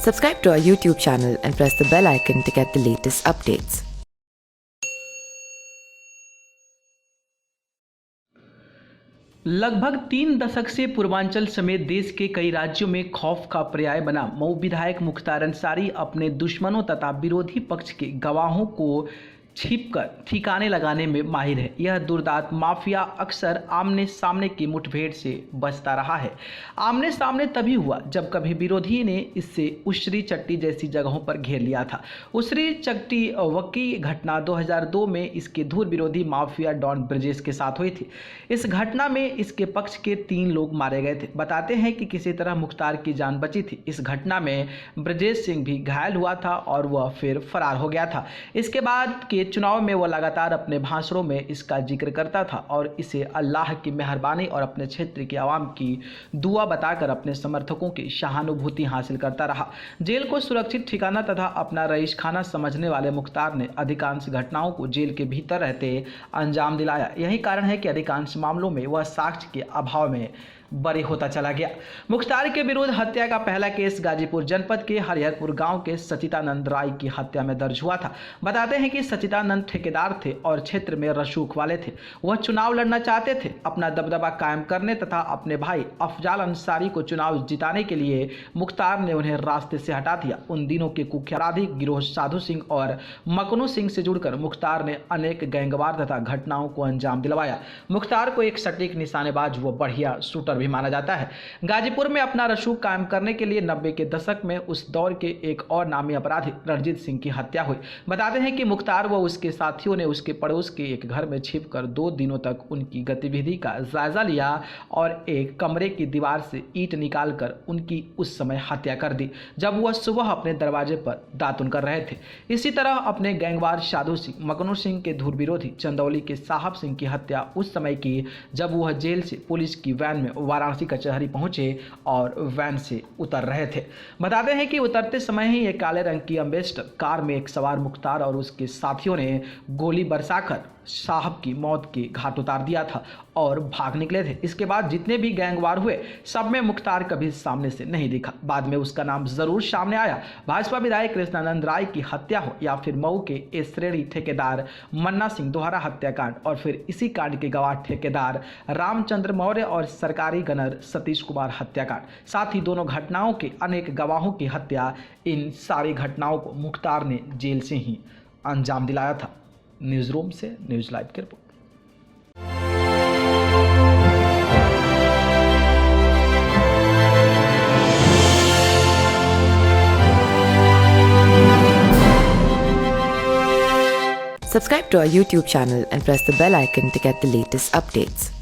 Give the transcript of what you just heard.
Subscribe to our YouTube channel and press the bell icon to get the latest updates. लगभग 3 दशक से पूर्वांचल समेत देश के कई राज्यों में खौफ का पर्याय बना मऊ विधायक मुख्तार अंसारी अपने दुश्मनों तथा विरोधी पक्ष के गवाहों को छिपकर ठिकाने लगाने में माहिर है। यह दुर्दांत माफिया अक्सर आमने सामने की मुठभेड़ से बचता रहा है। आमने सामने तभी हुआ जब कभी विरोधी ने इससे उसरी चट्टी जैसी जगहों पर घेर लिया था। उसरी चट्टी वकी घटना 2002 में इसके धुर विरोधी माफिया डॉन ब्रजेश के साथ हुई थी। इस घटना में इसके पक्ष के 3 लोग मारे गए थे। बताते हैं कि किसी तरह मुख्तार की जान बची थी। इस घटना में ब्रजेश सिंह भी घायल हुआ था और वह फिर फरार हो गया था। इसके बाद के चुनाव में वह लगातार अपने भाषणों में इसका जिक्र करता था और इसे अल्लाह की मेहरबानी और अपने क्षेत्र के आवाम की दुआ बताकर अपने समर्थकों की सहानुभूति हासिल करता रहा। जेल को सुरक्षित ठिकाना तथा अपना रईस खाना समझने वाले मुख्तार ने अधिकांश घटनाओं को जेल के भीतर रहते अंजाम दिलाया। यही कारण है कि अधिकांश मामलों में वह साक्ष्य के अभाव में बरी होता चला गया। मुख्तार के विरुद्ध हत्या का पहला केस गाजीपुर जनपद के हरिहरपुर गांव के सचितानंद राय की हत्या में दर्ज हुआ था। बताते हैं कि सचितानंद ठेकेदार थे और क्षेत्र में रसूख वाले थे। वह चुनाव लड़ना चाहते थे। अपना दबदबा कायम करने तथा अपने भाई अफजाल अंसारी को चुनाव जिताने के लिए मुख्तार ने उन्हें रास्ते से हटा दिया। उन दिनों के कुख्यात गिरोह साधु सिंह और मकनू सिंह से जुड़कर मुख्तार ने अनेक गैंगवार तथा घटनाओं को अंजाम दिलवाया। मुख्तार को एक सटीक निशानेबाज व बढ़िया शूटर भी माना जाता है। गाजीपुर में अपना रसूख कायम करने के लिए 90 के दशक में उस दौर के एक और नामी अपराधी रणजीत सिंह की हत्या हुई। बताते हैं कि मुख्तार व उसके साथियों ने उसके पड़ोस के एक घर में छिपकर 2 दिनों तक उनकी गतिविधि का जायजा लिया और एक कमरे की दीवार से ईंट निकालकर उनकी उस समय हत्या कर दी जब वह सुबह अपने दरवाजे पर दातुन कर रहे थे। इसी तरह अपने गैंगवार साधु सिंह मकनू सिंह के धुर विरोधी चंदौली के साहब सिंह की हत्या उस समय की जब वह जेल से पुलिस की वैन में वाराणसी कचहरी पहुंचे और वैन से उतर रहे थे। बताते हैं कि उतरते समय ही एक काले रंग की एम्बेसडर कार में एक सवार मुख्तार और उसके साथियों ने गोली बरसाकर साहब की मौत के घाट उतार दिया था और भाग निकले थे। इसके बाद जितने भी गैंगवार हुए सब में मुख्तार कभी सामने से नहीं दिखा। बाद में उसका नाम जरूर सामने आया। भाजपा विधायक कृष्णानंद राय की हत्या हो या फिर मऊ के ए श्रेणी ठेकेदार मन्ना सिंह दोहरा हत्याकांड और फिर इसी कांड के गवाह ठेकेदार रामचंद्र मौर्य और सरकारी गनर सतीश कुमार हत्याकांड, साथ ही दोनों घटनाओं के अनेक गवाहों की हत्या, इन सारी घटनाओं को मुख्तार ने जेल से ही अंजाम दिलाया था। न्यूज़ रूम से न्यूज़ लाइव की report. Subscribe to our YouTube channel and press the bell icon to get the latest updates.